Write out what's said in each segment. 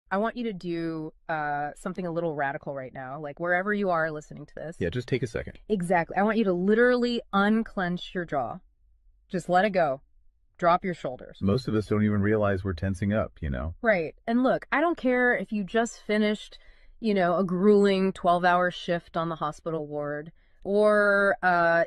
I want you to do something a little radical right now, like wherever you are listening to this. Yeah, just take a second. Exactly. I want you to literally unclench your jaw. Just let it go. Drop your shoulders. Most of us don't even realize we're tensing up, you know? Right. And look, I don't care if you just finished, a grueling 12-hour shift on the hospital ward, or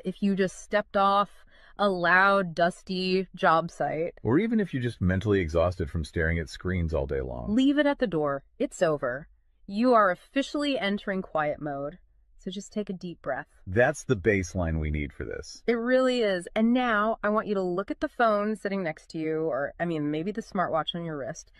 if you just stepped off a loud, dusty job site. Or even if you're just mentally exhausted from staring at screens all day long. Leave it at the door. It's over. You are officially entering quiet mode. So just take a deep breath. That's the baseline we need for this. It really is. And now I want you to look at the phone sitting next to you, or maybe the smartwatch on your wrist.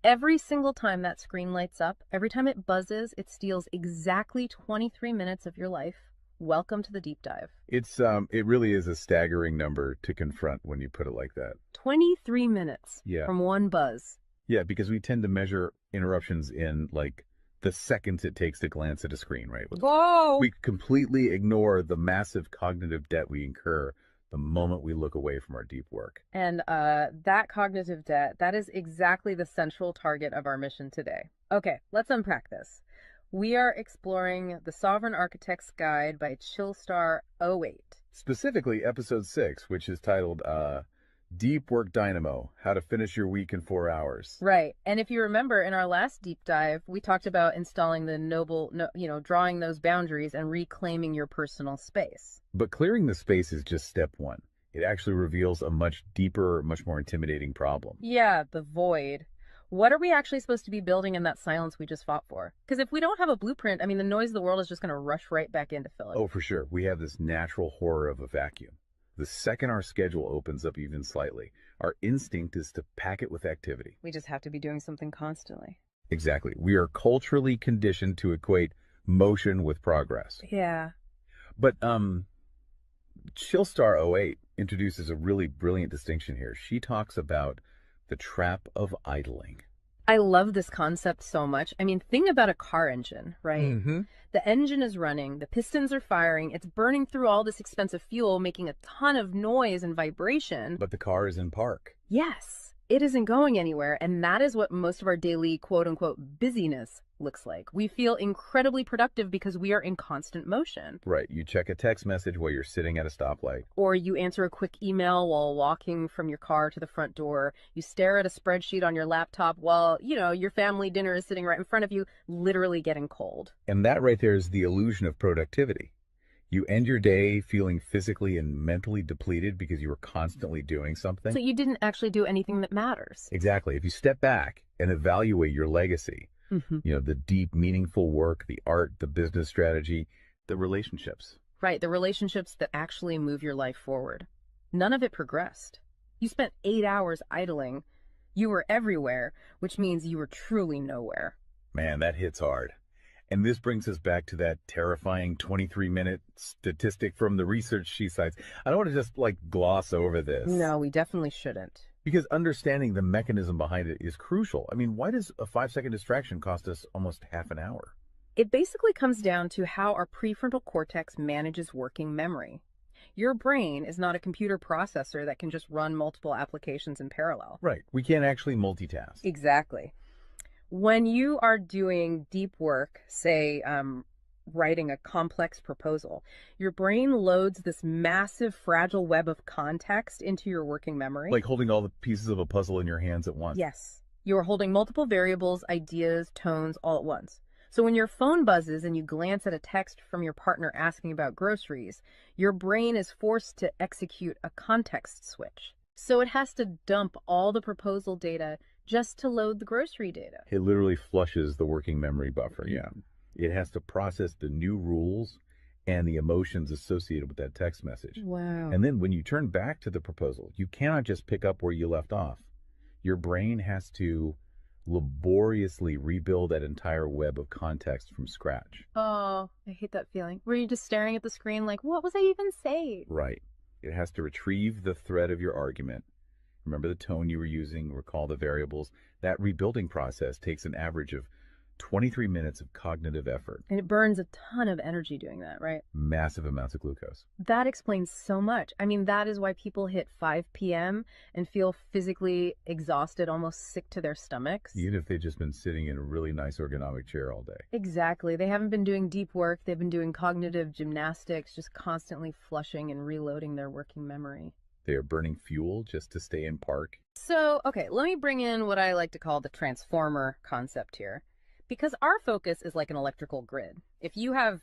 Every single time that screen lights up, every time it buzzes, it steals exactly 23 minutes of your life. Welcome to the deep dive. It really is a staggering number to confront when you put it like that. 23 minutes Yeah. from one buzz. Yeah, because we tend to measure interruptions in like the seconds it takes to glance at a screen, right? Whoa! We completely ignore the massive cognitive debt we incur the moment we look away from our deep work. And that cognitive debt, that is exactly the central target of our mission today. Okay, let's unpack this. We are exploring The Sovereign Architect's Guide by Chillstar 08. Specifically, episode 6, which is titled Deep Work Dynamo, How to Finish Your Week in 4 Hours. Right. And if you remember in our last deep dive, we talked about installing drawing those boundaries and reclaiming your personal space. But clearing the space is just step one. It actually reveals a much deeper, much more intimidating problem. Yeah, the void. What are we actually supposed to be building in that silence we just fought for? Because if we don't have a blueprint, the noise of the world is just going to rush right back in to fill it. Oh, for sure. We have this natural horror of a vacuum. The second our schedule opens up even slightly, our instinct is to pack it with activity. We just have to be doing something constantly. Exactly. We are culturally conditioned to equate motion with progress. Yeah. But Chillstar 08 introduces a really brilliant distinction here. She talks about the trap of idling. I love this concept so much. Think about a car engine, right? Mm-hmm. The engine is running, the pistons are firing, it's burning through all this expensive fuel, making a ton of noise and vibration. But the car is in park. Yes, it isn't going anywhere, and that is what most of our daily quote-unquote busyness looks like. We feel incredibly productive because we are in constant motion. Right. You check a text message while you're sitting at a stoplight. Or you answer a quick email while walking from your car to the front door. You stare at a spreadsheet on your laptop while, your family dinner is sitting right in front of you, literally getting cold. And that right there is the illusion of productivity. You end your day feeling physically and mentally depleted because you were constantly doing something. So you didn't actually do anything that matters. Exactly. If you step back and evaluate your legacy, Mm-hmm. the deep, meaningful work, the art, the business strategy, the relationships. Right, the relationships that actually move your life forward. None of it progressed. You spent 8 hours idling. You were everywhere, which means you were truly nowhere. Man, that hits hard. And this brings us back to that terrifying 23-minute statistic from the research she cites. I don't want to just gloss over this. No, we definitely shouldn't. Because understanding the mechanism behind it is crucial. Why does a 5-second distraction cost us almost half an hour? It basically comes down to how our prefrontal cortex manages working memory. Your brain is not a computer processor that can just run multiple applications in parallel. Right. We can't actually multitask. Exactly. When you are doing deep work, say writing a complex proposal, your brain loads this massive fragile web of context into your working memory. Like holding all the pieces of a puzzle in your hands at once. Yes. You are holding multiple variables, ideas, tones all at once. So when your phone buzzes and you glance at a text from your partner asking about groceries, your brain is forced to execute a context switch. So it has to dump all the proposal data just to load the grocery data. It literally flushes the working memory buffer, yeah. It has to process the new rules and the emotions associated with that text message. Wow. And then when you turn back to the proposal, you cannot just pick up where you left off. Your brain has to laboriously rebuild that entire web of context from scratch. Oh, I hate that feeling. Were you just staring at the screen like, what was I even saying? Right. It has to retrieve the thread of your argument. Remember the tone you were using, recall the variables. That rebuilding process takes an average of 23 minutes of cognitive effort, And it burns a ton of energy doing that, right? massive amounts of glucose. That explains so much. I mean, that is why people hit 5 p.m. and feel physically exhausted, almost sick to their stomachs. Even if they've just been sitting in a really nice ergonomic chair all day. Exactly. They haven't been doing deep work. They've been doing cognitive gymnastics, just constantly flushing and reloading their working memory. They are burning fuel just to stay in park. So, okay, let me bring in what I like to call the transformer concept here. Because our focus is like an electrical grid. If you have,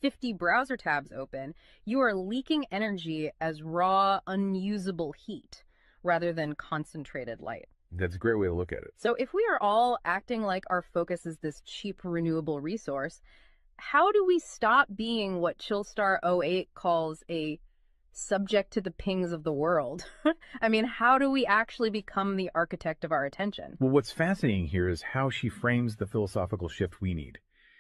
50 browser tabs open, you are leaking energy as raw, unusable heat rather than concentrated light. That's a great way to look at it. So if we are all acting like our focus is this cheap renewable resource, how do we stop being what Chillstar '08 calls a subject to the pings of the world? I mean, how do we actually become the architect of our attention? Well, what's fascinating here is how she frames the philosophical shift we need.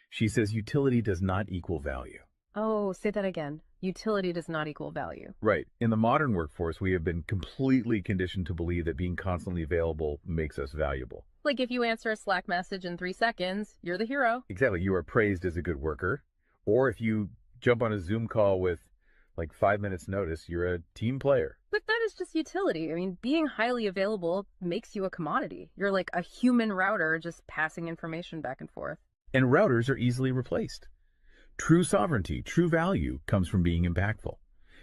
She says utility does not equal value. Oh, say that again. Utility does not equal value. Right. In the modern workforce, we have been completely conditioned to believe that being constantly available makes us valuable. Like if you answer a Slack message in 3 seconds, you're the hero. Exactly. You are praised as a good worker. Or if you jump on a Zoom call with like 5 minutes notice, you're a team player. But that is just utility. I mean, being highly available makes you a commodity. You're like a human router just passing information back and forth. And routers are easily replaced. True sovereignty, true value comes from being impactful.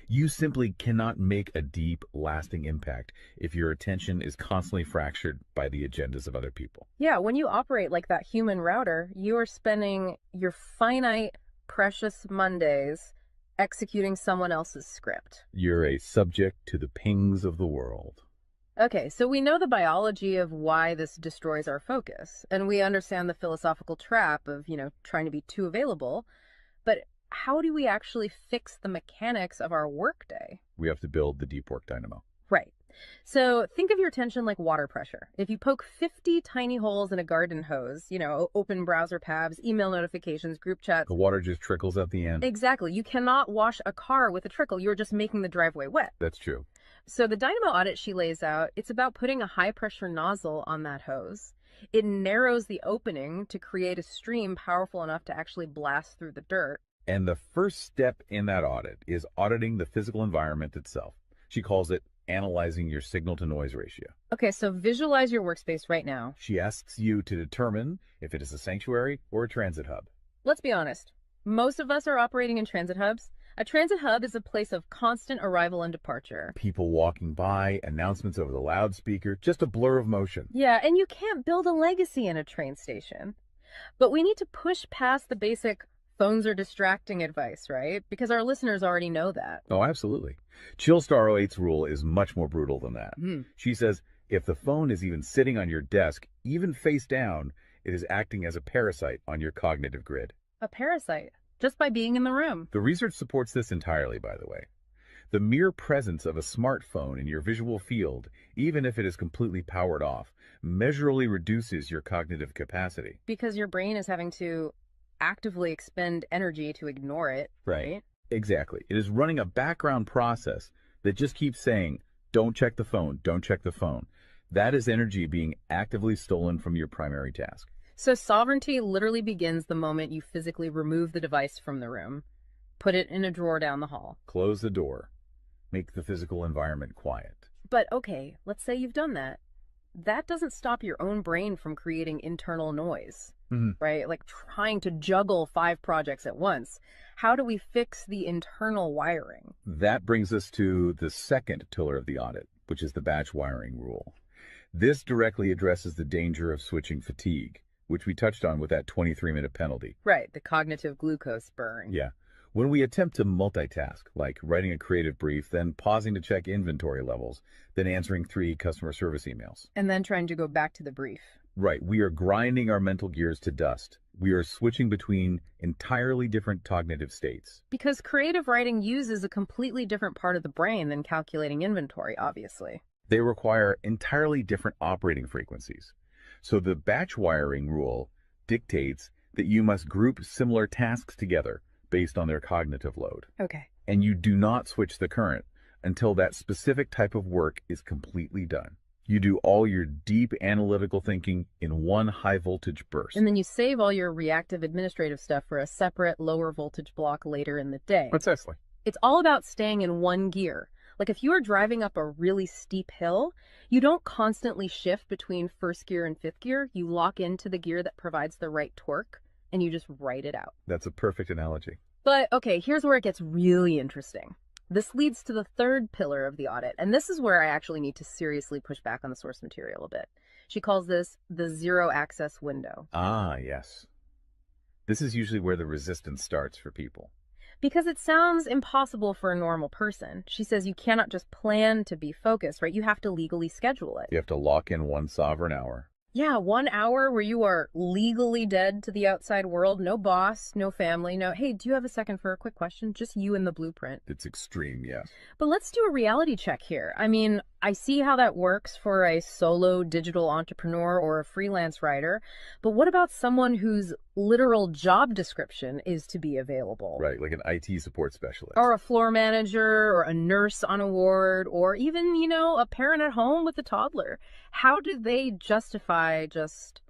You simply cannot make a deep, lasting impact if your attention is constantly fractured by the agendas of other people. Yeah, when you operate like that human router, you are spending your finite, precious Mondays executing someone else's script. You're a subject to the pings of the world. Okay, so we know the biology of why this destroys our focus, and we understand the philosophical trap of, trying to be too available. But how do we actually fix the mechanics of our workday? We have to build the deep work dynamo. Right. So think of your attention like water pressure. If you poke 50 tiny holes in a garden hose, open browser tabs, email notifications, group chats. The water just trickles at the end. Exactly. You cannot wash a car with a trickle. You're just making the driveway wet. That's true. So the Dynamo Audit she lays out, it's about putting a high pressure nozzle on that hose. It narrows the opening to create a stream powerful enough to actually blast through the dirt. And the first step in that audit is auditing the physical environment itself. She calls it analyzing your signal-to-noise ratio. Okay, so visualize your workspace right now. She asks you to determine if it is a sanctuary or a transit hub. Let's be honest. Most of us are operating in transit hubs. A transit hub is a place of constant arrival and departure. People walking by, announcements over the loudspeaker, just a blur of motion. Yeah, and you can't build a legacy in a train station. But we need to push past the basic phones are distracting advice, right? Because our listeners already know that. Oh, absolutely. Chillstar '08's rule is much more brutal than that. She says if the phone is even sitting on your desk, even face down, it is acting as a parasite on your cognitive grid. A parasite, just by being in the room. The research supports this entirely, by the way. The mere presence of a smartphone in your visual field, even if it is completely powered off, measurably reduces your cognitive capacity. Because your brain is having to actively expend energy to ignore it, right? Exactly. It is running a background process that just keeps saying, don't check the phone, don't check the phone. That is energy being actively stolen from your primary task. So sovereignty literally begins the moment you physically remove the device from the room, put it in a drawer down the hall. Close the door. Make the physical environment quiet. But okay, let's say you've done that. That doesn't stop your own brain from creating internal noise, right? Like trying to juggle 5 projects at once. How do we fix the internal wiring? That brings us to the second pillar of the audit, which is the batch wiring rule. This directly addresses the danger of switching fatigue, which we touched on with that 23-minute penalty. Right, the cognitive glucose burn. Yeah. When we attempt to multitask, like writing a creative brief, then pausing to check inventory levels, then answering 3 customer service emails. And then trying to go back to the brief. Right. We are grinding our mental gears to dust. We are switching between entirely different cognitive states. Because creative writing uses a completely different part of the brain than calculating inventory, obviously. They require entirely different operating frequencies. So the batch wiring rule dictates that you must group similar tasks together based on their cognitive load. Okay. And you do not switch the current until that specific type of work is completely done. You do all your deep analytical thinking in one high voltage burst. And then you save all your reactive administrative stuff for a separate lower voltage block later in the day. Precisely. It's all about staying in one gear. Like if you are driving up a really steep hill, you don't constantly shift between first gear and fifth gear. You lock into the gear that provides the right torque and you just ride it out. That's a perfect analogy. But okay, here's where it gets really interesting. This leads to the third pillar of the audit, and this is where I actually need to seriously push back on the source material a bit. She calls this the zero access window. Ah, yes. This is usually where the resistance starts for people. Because it sounds impossible for a normal person. She says you cannot just plan to be focused, right? You have to legally schedule it. You have to lock in one sovereign hour. Yeah, 1 hour where you are legally dead to the outside world. No boss, no family, no, hey, do you have a second for a quick question? Just you and the blueprint. It's extreme, yes. But let's do a reality check here. I mean, I see how that works for a solo digital entrepreneur or a freelance writer, but what about someone whose literal job description is to be available? Right, like an IT support specialist. Or a floor manager, or a nurse on a ward, or even, a parent at home with a toddler. How do they justify just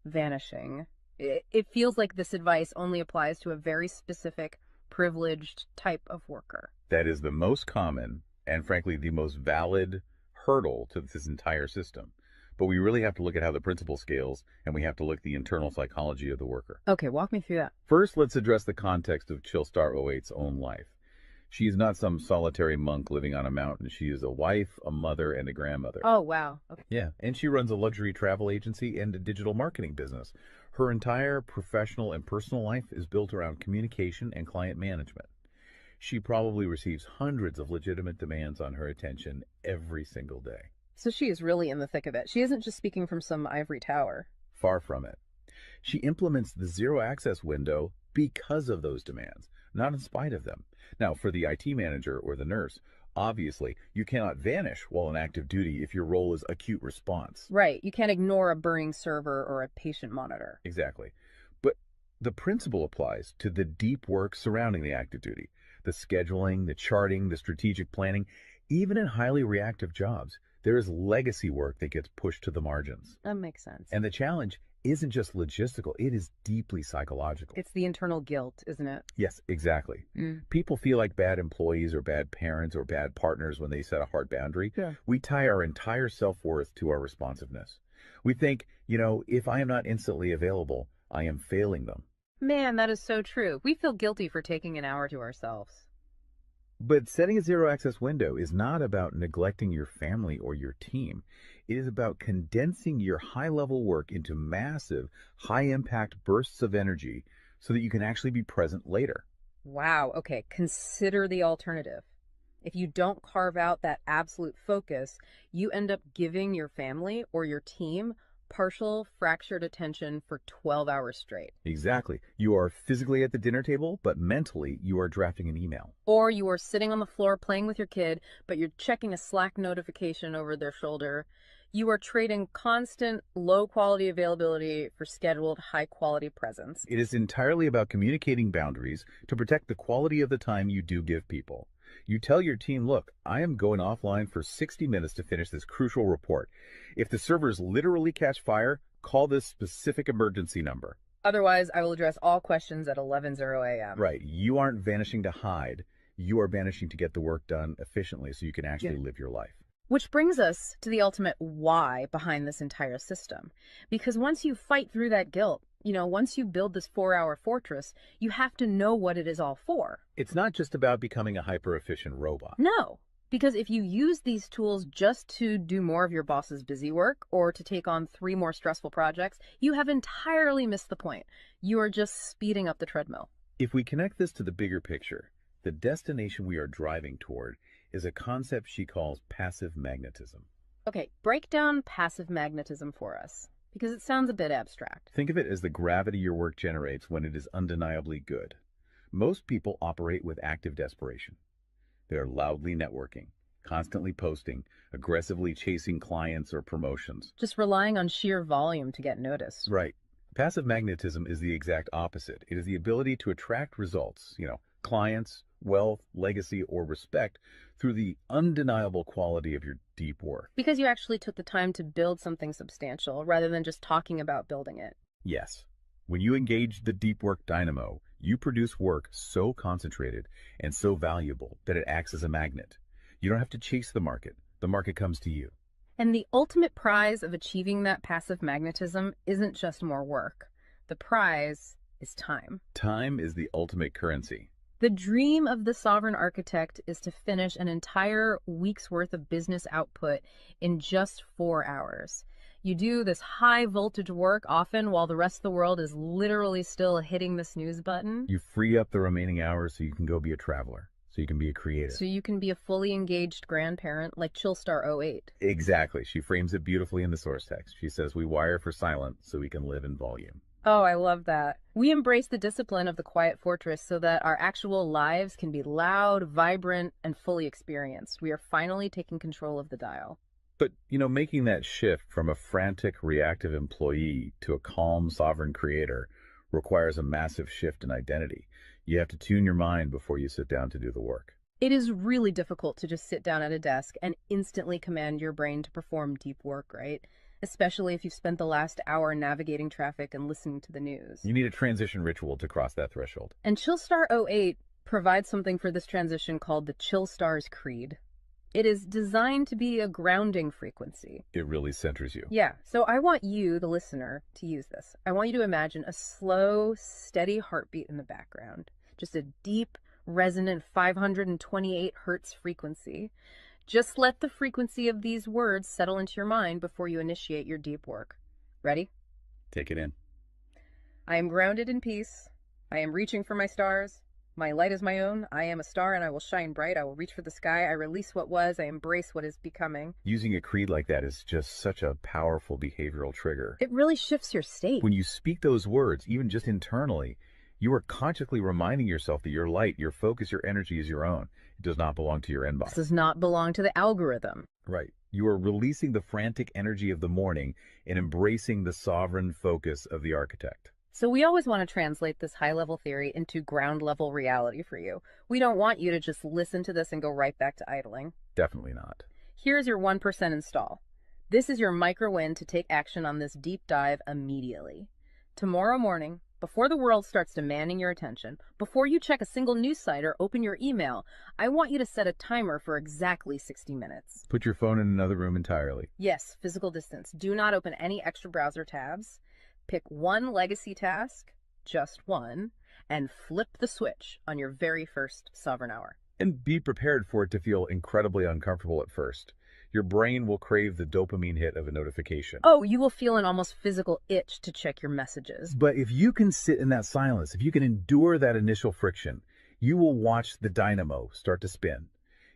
vanishing? It feels like this advice only applies to a very specific, privileged type of worker. That is the most common and, frankly, the most valid hurdle to this entire system. But we really have to look at how the principle scales, and we have to look at the internal psychology of the worker. Okay, walk me through that. First, let's address the context of Chillstar '08's own life. She is not some solitary monk living on a mountain. She is a wife, a mother, and a grandmother. Oh, wow. Okay. Yeah, and she runs a luxury travel agency and a digital marketing business. Her entire professional and personal life is built around communication and client management. She probably receives hundreds of legitimate demands on her attention every single day. So she is really in the thick of it. She isn't just speaking from some ivory tower. Far from it. She implements the zero access window because of those demands, not in spite of them. Now, for the IT manager or the nurse, obviously, you cannot vanish while on active duty if your role is acute response. Right. You can't ignore a burning server or a patient monitor. Exactly. But the principle applies to the deep work surrounding the active duty, the scheduling, the charting, the strategic planning. Even in highly reactive jobs, there is legacy work that gets pushed to the margins. That makes sense. And the challenge isn't just logistical, it is deeply psychological. It's the internal guilt, isn't it? Yes, exactly. People feel like bad employees or bad parents or bad partners when they set a hard boundary. Yeah. We tie our entire self-worth to our responsiveness. We think, if I am not instantly available, I am failing them. Man, that is so true. We feel guilty for taking an hour to ourselves. But setting a zero access window is not about neglecting your family or your team. It is about condensing your high level work into massive, high impact bursts of energy so that you can actually be present later. Wow. Okay. Consider the alternative. If you don't carve out that absolute focus, you end up giving your family or your team partial fractured attention for 12 hours straight. Exactly. You are physically at the dinner table, but mentally you are drafting an email. Or you are sitting on the floor playing with your kid, but you're checking a Slack notification over their shoulder. You are trading constant low quality availability for scheduled high quality presence. It is entirely about communicating boundaries to protect the quality of the time you do give people. You tell your team, look, I am going offline for 60 minutes to finish this crucial report. If the servers literally catch fire, call this specific emergency number. Otherwise, I will address all questions at 11:00 a.m. Right. You aren't vanishing to hide. You are vanishing to get the work done efficiently so you can actually live your life. Which brings us to the ultimate why behind this entire system. Because once you fight through that guilt, once you build this 4-hour fortress, you have to know what it is all for. It's not just about becoming a hyper-efficient robot. No, because if you use these tools just to do more of your boss's busy work or to take on 3 more stressful projects, you have entirely missed the point. You are just speeding up the treadmill. If we connect this to the bigger picture, the destination we are driving toward is a concept she calls passive magnetism. Okay, break down passive magnetism for us, because it sounds a bit abstract. Think of it as the gravity your work generates when it is undeniably good. Most people operate with active desperation. They are loudly networking, constantly posting, aggressively chasing clients or promotions. Just relying on sheer volume to get noticed. Right. Passive magnetism is the exact opposite. It is the ability to attract results, clients, wealth, legacy, or respect through the undeniable quality of your deep work. Because you actually took the time to build something substantial rather than just talking about building it. Yes, when you engage the deep work dynamo, you produce work so concentrated and so valuable that it acts as a magnet. You don't have to chase the market comes to you. And the ultimate prize of achieving that passive magnetism isn't just more work. The prize is time. Time is the ultimate currency. The dream of the sovereign architect is to finish an entire week's worth of business output in just 4 hours. You do this high voltage work often while the rest of the world is literally still hitting the snooze button. You free up the remaining hours so you can go be a traveler, so you can be a creative. So you can be a fully engaged grandparent like Chillstar 08. Exactly. She frames it beautifully in the source text. She says, we wire for silent so we can live in volume. Oh, I love that. We embrace the discipline of the quiet fortress so that our actual lives can be loud, vibrant, and fully experienced. We are finally taking control of the dial. But, making that shift from a frantic, reactive employee to a calm, sovereign creator requires a massive shift in identity. You have to tune your mind before you sit down to do the work. It is really difficult to just sit down at a desk and instantly command your brain to perform deep work, right? Especially if you've spent the last hour navigating traffic and listening to the news. You need a transition ritual to cross that threshold. And Chillstar 08 provides something for this transition called the Chillstar's Creed. It is designed to be a grounding frequency. It really centers you. Yeah, so I want you, the listener, to use this. I want you to imagine a slow, steady heartbeat in the background. Just a deep, resonant 528 hertz frequency. Just let the frequency of these words settle into your mind before you initiate your deep work. Ready? Take it in. I am grounded in peace. I am reaching for my stars. My light is my own. I am a star and I will shine bright. I will reach for the sky. I release what was. I embrace what is becoming. Using a creed like that is just such a powerful behavioral trigger. It really shifts your state. When you speak those words, even just internally, you are consciously reminding yourself that your light, your focus, your energy is your own. It does not belong to your inbox. This does not belong to the algorithm. Right. You are releasing the frantic energy of the morning and embracing the sovereign focus of the architect. So we always want to translate this high-level theory into ground-level reality for you. We don't want you to just listen to this and go right back to idling. Definitely not. Here's your 1% install. This is your micro-win to take action on this deep dive immediately. Tomorrow morning, before the world starts demanding your attention, before you check a single news site or open your email, I want you to set a timer for exactly 60 minutes. Put your phone in another room entirely. Yes, physical distance. Do not open any extra browser tabs. Pick one legacy task, just one, and flip the switch on your very first sovereign hour. And be prepared for it to feel incredibly uncomfortable at first. Your brain will crave the dopamine hit of a notification. Oh, you will feel an almost physical itch to check your messages. But if you can sit in that silence, if you can endure that initial friction, you will watch the dynamo start to spin.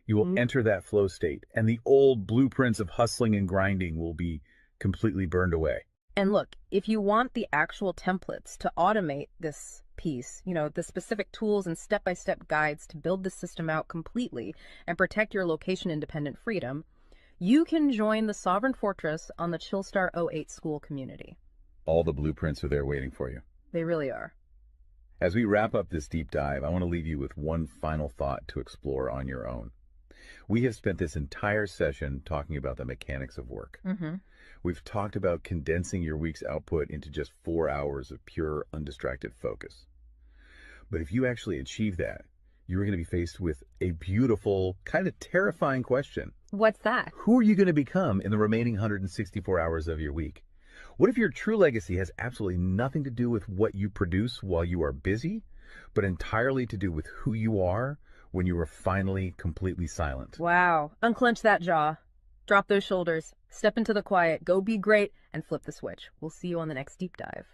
You will enter that flow state, and the old blueprints of hustling and grinding will be completely burned away. And look, if you want the actual templates to automate this piece, the specific tools and step-by-step guides to build the system out completely and protect your location-independent freedom, you can join the Sovereign Fortress on the Chillstar 08 school community. All the blueprints are there waiting for you. They really are. As we wrap up this deep dive, I want to leave you with one final thought to explore on your own. We have spent this entire session talking about the mechanics of work. We've talked about condensing your week's output into just 4 hours of pure, undistracted focus. But if you actually achieve that, you're going to be faced with a beautiful, kind of terrifying question. What's that? Who are you going to become in the remaining 164 hours of your week? What if your true legacy has absolutely nothing to do with what you produce while you are busy, but entirely to do with who you are when you are finally completely silent? Wow. Unclench that jaw. Drop those shoulders. Step into the quiet. Go be great and flip the switch. We'll see you on the next deep dive.